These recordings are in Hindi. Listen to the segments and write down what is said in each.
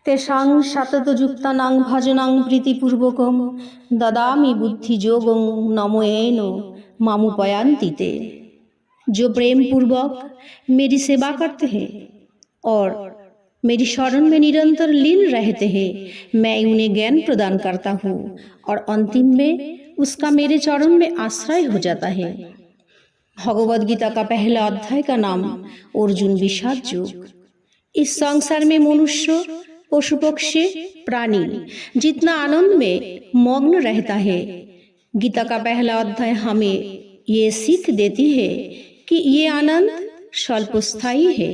तेषां सततयुक्तानां भजनां प्रीतिपूर्वकं ददामि बुद्धियोगं नमोयेन मामुपयान्ति ते। जो प्रेम पूर्वक मेरी सेवा करते हैं और मेरी शरण में निरंतर लीन रहते हैं, मैं उन्हें ज्ञान प्रदान करता हूँ और अंतिम में उसका मेरे चरण में आश्रय हो जाता है। भगवद गीता का पहला अध्याय का नाम अर्जुन विषाद योग। इस संसार में मनुष्य, पशु पक्षी, प्राणी जितना आनंद में मग्न रहता है, गीता का पहला अध्याय हमें ये सीख देती है कि ये आनंद स्वल्पस्थायी है।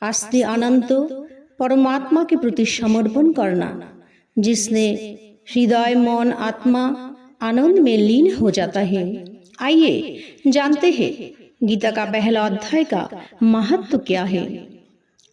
असली आनंद तो परमात्मा के प्रति समर्पण करना, जिसने हृदय मन आत्मा आनंद में लीन हो जाता है। आइए जानते हैं गीता का पहला अध्याय का महत्व क्या है।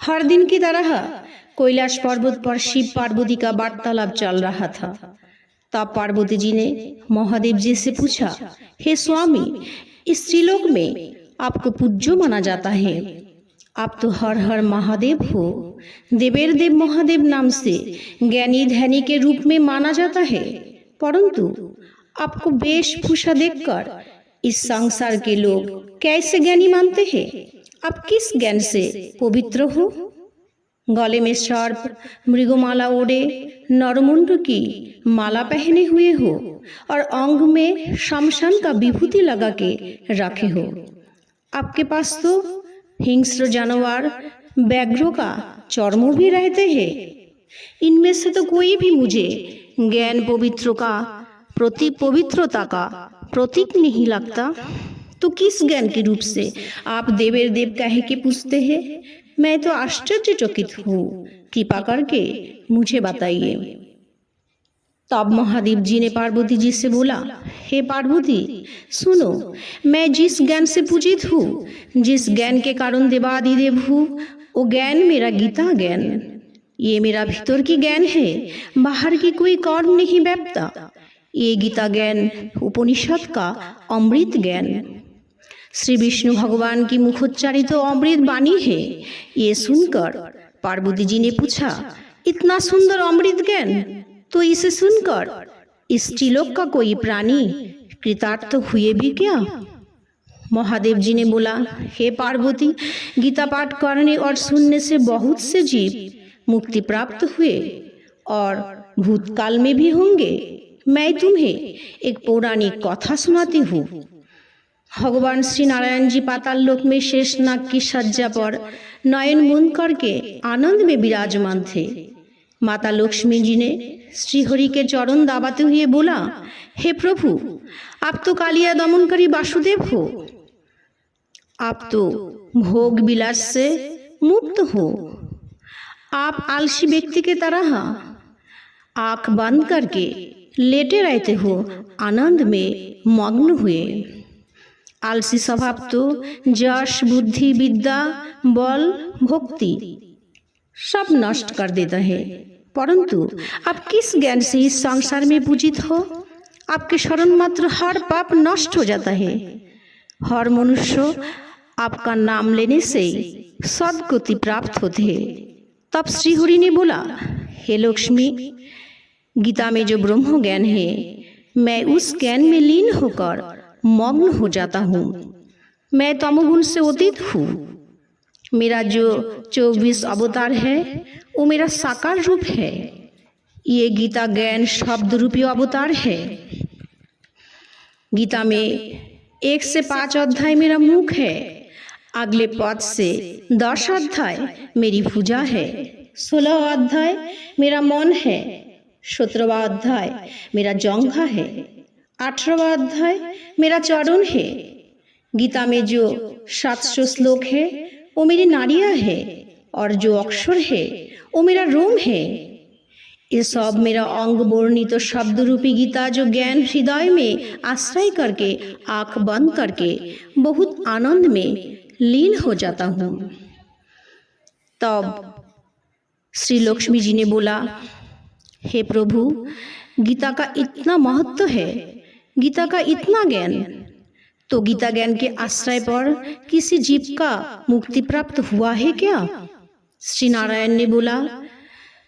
हर दिन की तरह कैलाश पर्वत पर शिव पार्वती का वार्तालाप चल रहा था। तब पार्वती जी ने महादेव जी से पूछा, हे स्वामी, इस त्रिलोक में आपको पूज्य माना जाता है। आप तो हर हर महादेव हो। देवेर देव महादेव नाम से ज्ञानी ध्यानी के रूप में माना जाता है, परंतु आपको वेशभूषा देखकर इस संसार के लोग कैसे ज्ञानी मानते हैं? आप किस ज्ञान से पवित्र हो? गले में सर्प मृगमाला ओढ़े नरमुंड की माला पहने हुए हो और अंग में शमशान का विभूति लगा के रखे हो। आपके पास तो हिंस्र जानवर व्याघ्रों का चर्म भी रहते हैं। इनमें से तो कोई भी मुझे ज्ञान पवित्रता का प्रतीक नहीं लगता। तो किस ज्ञान के रूप से आप देवेर देव कहे के पूछते हैं? मैं तो आश्चर्यचकित हूँ, कृपा करके मुझे बताइए। तब महादेव जी ने पार्वती जी से बोला, हे पार्वती सुनो, मैं जिस ज्ञान से पूजित हूँ, जिस ज्ञान के कारण देवादिदेव हूँ, वो ज्ञान मेरा गीता ज्ञान। ये मेरा भीतर की ज्ञान है, बाहर की कोई कौन नहीं व्याप्ता। ये गीता ज्ञान उपनिषद का अमृत ज्ञान, श्री विष्णु भगवान की मुखोच्चारित तो अमृत वाणी है। ये सुनकर पार्वती जी ने पूछा, इतना सुंदर अमृत ज्ञान, तो इसे सुनकर इस त्रिलोक का कोई प्राणी कृतार्थ हुए भी क्या? महादेव जी ने बोला, हे पार्वती, गीता पाठ करने और सुनने से बहुत से जीव मुक्ति प्राप्त हुए और भूतकाल में भी होंगे। मैं तुम्हें एक पौराणिक कथा सुनाती हूँ। भगवान श्री नारायण जी पाताल लोक में शेषनाग की सज्जा पर नयन बंद करके आनंद में विराजमान थे। माता लक्ष्मी जी ने श्रीहरि के चरण दबाते हुए बोला, हे प्रभु, आप तो कालिया दमनकारी वासुदेव हो। आप तो भोग विलास से मुक्त हो। आप आलसी व्यक्ति के तरह आंख बंद करके लेटे रहते हो, आनंद में मग्न हुए। आलसी स्वभाव तो यश बुद्धि विद्या बल भक्ति सब नष्ट कर देता है, परंतु आप किस ज्ञान से इस संसार में पूजित हो? आपके शरण मात्र हर पाप नष्ट हो जाता है। हर मनुष्य आपका नाम लेने से सद्गति प्राप्त होते हैं। तब श्रीहरि ने बोला, हे लक्ष्मी, गीता में जो ब्रह्म ज्ञान है, मैं उस ज्ञान में लीन होकर मग्न हो जाता हूँ। मैं तमोगुण से अतीत हूँ। मेरा जो 24 अवतार है वो मेरा साकार रूप है। ये गीता ज्ञान शब्द रूपी अवतार है। गीता में 1 से 5 अध्याय मेरा मुख है, अगले 5 से 10 अध्याय मेरी भुजा है, 16 अध्याय मेरा मन है, 17वां अध्याय मेरा जंघा है, 18वां अध्याय मेरा चरण है। गीता में जो 700 श्लोक है वो मेरी नाड़ियाँ है और जो अक्षर है वो मेरा रोम है। ये सब मेरा अंग वर्णित तो शब्द रूपी गीता जो ज्ञान हृदय में आश्रय करके आंख बंद करके बहुत आनंद में लीन हो जाता हूँ। तब श्री लक्ष्मी जी ने बोला, हे प्रभु, गीता का इतना महत्व है, गीता का इतना ज्ञान, तो गीता ज्ञान के आश्रय पर किसी जीव का मुक्ति प्राप्त हुआ है क्या? श्री नारायण ने बोला,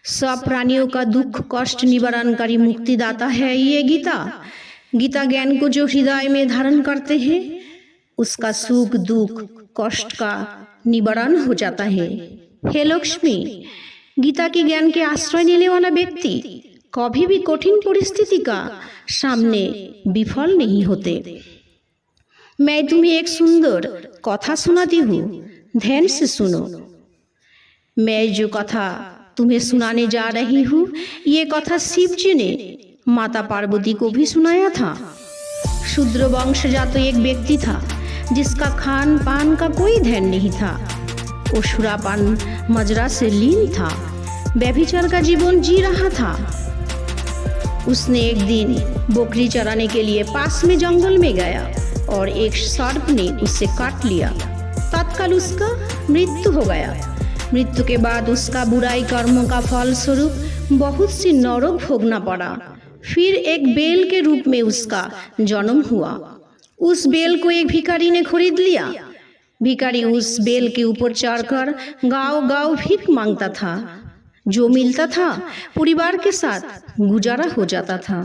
सब प्राणियों का दुख कष्ट निवारणकारी मुक्तिदाता है ये गीता। गीता ज्ञान को जो हृदय में धारण करते हैं उसका सुख दुख कष्ट का निवारण हो जाता है। हे लक्ष्मी, गीता के ज्ञान के आश्रय लेने वाला व्यक्ति कभी भी कठिन परिस्थिति का सामने विफल नहीं होते। मैं तुम्हें एक सुंदर कथा सुनाती हूँ, ध्यान से सुनो। मैं जो कथा तुम्हें सुनाने जा रही हूँ ये कथा शिव जी ने माता पार्वती को भी सुनाया था। शूद्र वंशजात एक व्यक्ति था जिसका खान पान का कोई ध्यान नहीं था। वो सुरापान मजरा से लीन था, व्यभिचार का जीवन जी रहा था। उसने एक दिन बकरी चराने के लिए पास में जंगल में गया और एक सर्प ने उससे काट लिया। तत्काल उसका मृत्यु हो गया। मृत्यु के बाद उसका बुराई कर्मों का फल स्वरूप बहुत सी नरक भोगना पड़ा। फिर एक बेल के रूप में उसका जन्म हुआ। उस बेल को एक भिखारी ने खरीद लिया। भिखारी उस बेल के ऊपर चढ़कर गांव-गांव भीख मांगता था। जो मिलता था परिवार के साथ गुजारा हो जाता था।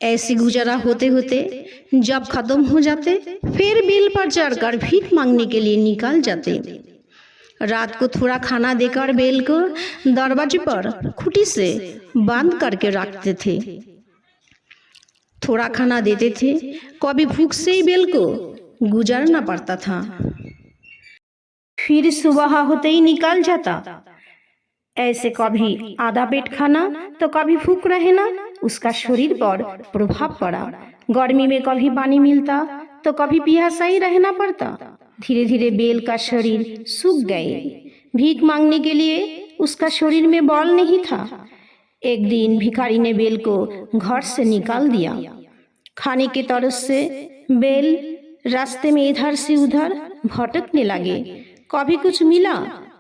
ऐसे गुजारा होते होते जब खत्म हो जाते फिर बेल पर चढ़कर भीख मांगने के लिए निकल जाते। रात को थोड़ा खाना देकर बेल को दरवाजे पर खूंटी से बांध करके रखते थे। थोड़ा खाना देते थे, कभी भूख से ही बेल को गुजारना पड़ता था। फिर सुबह होते ही निकल जाता। ऐसे कभी आधा पेट खाना तो कभी भूख रहना उसका शरीर पर प्रभाव पड़ा। गर्मी में कभी पानी मिलता तो कभी प्यासा ही रहना पड़ता। धीरे धीरे बेल का शरीर सूख गए। भीख मांगने के लिए उसका शरीर में बल नहीं था। एक दिन भिखारी ने बेल को घर से निकाल दिया। खाने के तरस से बेल रास्ते में इधर से उधर भटकने लगे। कभी कुछ मिला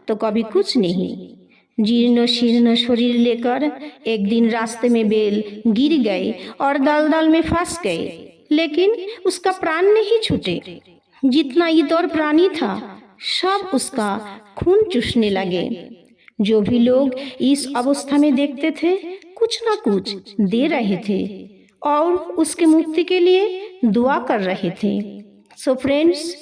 तो कभी कुछ नहीं। जीर्ण शीर्ण शरीर लेकर एक दिन रास्ते में बेल गिर गए और दलदल में फंस गए, लेकिन उसका प्राण नहीं छूटे। जितना इतर प्राणी था सब उसका खून चूसने लगे। जो भी लोग इस अवस्था में देखते थे कुछ ना कुछ दे रहे थे और उसके मुक्ति के लिए दुआ कर रहे थे। सो फ्रेंड्स,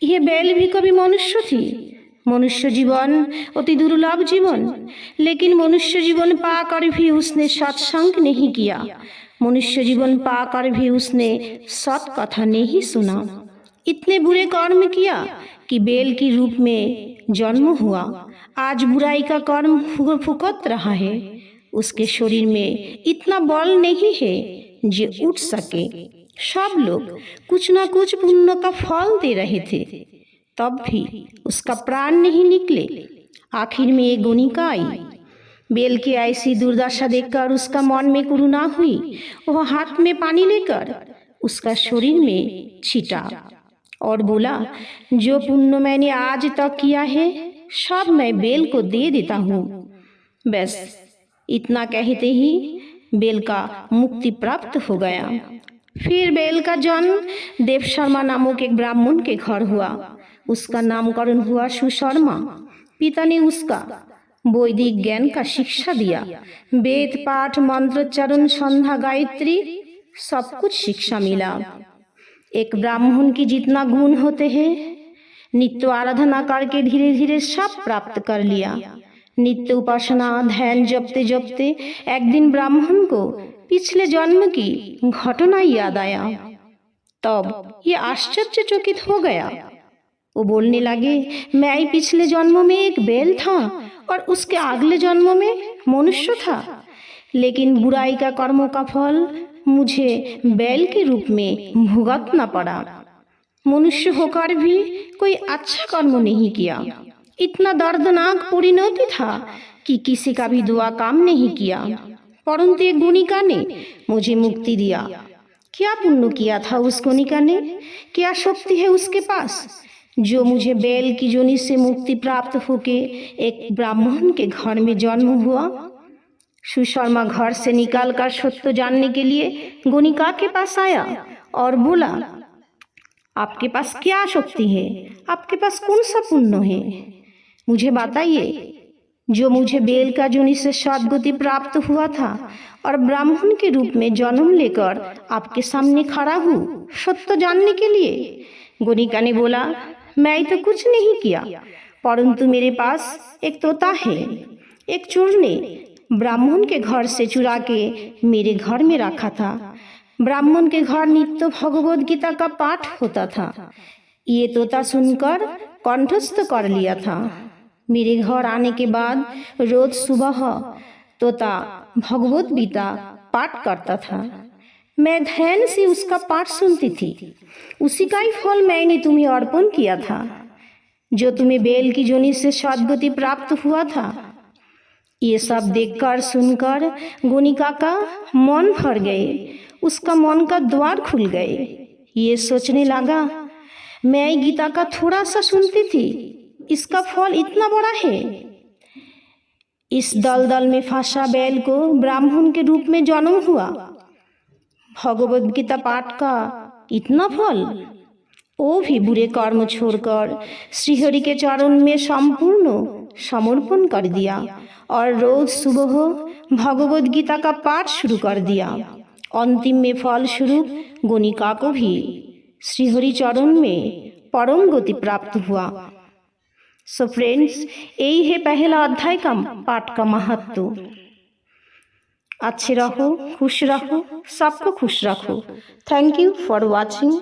यह बेल भी कभी मनुष्य थी। मनुष्य जीवन अति दुर्लभ जीवन, लेकिन मनुष्य जीवन पाकर भी उसने सत्संग नहीं किया। मनुष्य जीवन पाकर भी उसने सत कथा नहीं सुना। इतने बुरे कर्म किया कि बेल के रूप में जन्म हुआ। आज बुराई का कर्म भुगत रहा है। उसके शरीर में इतना बल नहीं है जो उठ सके। सब लोग कुछ ना कुछ पुण्य का फल दे रहे थे, तब भी उसका प्राण नहीं निकले। आखिर में एक गणिका आई। बेल की ऐसी दुर्दशा देखकर उसका मन में करुणा हुई। वह हाथ में पानी लेकर उसका शरीर में छीटा और बोला, जो पुण्य मैंने आज तक किया है सब मैं बेल को दे देता हूँ। बस इतना कहते ही बेल का मुक्ति प्राप्त हो गया। फिर बेल का जन्म देव शर्मा नामक एक ब्राह्मण के घर हुआ। उसका नामकरण हुआ सुशर्मा। पिता ने उसका वैदिक ज्ञान का शिक्षा दिया। वेद पाठ मंत्रोच्चारण संध्या गायत्री सब कुछ शिक्षा मिला। एक ब्राह्मण की जितना गुण होते हैं नित्य आराधना करके धीरे धीरे सब प्राप्त कर लिया। नित्य उपासना ध्यान जपते जपते एक दिन ब्राह्मण को पिछले जन्म की घटना याद आया। तब ये आश्चर्यचकित हो गया। वो बोलने लगे, मैं पिछले जन्म में एक बेल था और उसके अगले जन्म में मनुष्य था, लेकिन बुराई का कर्मों का फल मुझे बैल के रूप में भुगतना पड़ा। मनुष्य होकर भी कोई अच्छा कर्म नहीं किया। इतना दर्दनाक परिणति था कि किसी का भी दुआ काम नहीं किया, परंतु एक गुणिका ने मुझे मुक्ति दिया। क्या पुण्य किया था उस गुणिका ने? क्या शक्ति है उसके पास जो मुझे बैल की जोनी से मुक्ति प्राप्त होके एक ब्राह्मण के घर में जन्म हुआ? सुशर्मा घर से निकालकर सत्य जानने के लिए गुणिका के पास आया और बोला, आपके पास क्या शक्ति है? आपके पास कौन सा पुण्य है? मुझे बताइए। जो मुझे बेल का जुनी से सद्गति प्राप्त हुआ था और ब्राह्मण के रूप में जन्म लेकर आपके सामने खड़ा हूँ सत्य जानने के लिए। गोनिका ने बोला, मैं तो कुछ नहीं किया, परंतु मेरे पास एक तोता है। एक चोर ने ब्राह्मण के घर से चुरा के मेरे घर में रखा था। ब्राह्मण के घर नित्य भगवद गीता का पाठ होता था। ये तोता सुनकर कंठस्थ कर लिया था। मेरे घर आने के बाद रोज सुबह तोता भगवद गीता पाठ करता था। मैं ध्यान से उसका पाठ सुनती थी। उसी का ही फल मैंने तुम्हें अर्पण किया था, जो तुम्हें बेल की जोनी से सद्गति प्राप्त हुआ था। ये सब देखकर सुनकर गोनिका का मन भर गए। उसका मन का द्वार खुल गए। ये सोचने लगा, मैं गीता का थोड़ा सा सुनती थी, इसका फल इतना बड़ा है। इस दलदल में फंसा बैल को ब्राह्मण के रूप में जन्म हुआ। भगवद गीता पाठ का इतना फल। वो भी बुरे कर्म छोड़कर श्रीहरि के चरण में संपूर्ण समर्पण कर दिया और रोज सुबह भगवद गीता का पाठ शुरू कर दिया। अंतिम में फल स्वरूप गोनिका को भी श्रीहरि चरण में परम गति प्राप्त हुआ। सो फ्रेंड्स, यही है पहला अध्याय का पाठ का महत्व। अच्छे रहो, खुश रहो, सबको खुश रखो। Thank you for watching.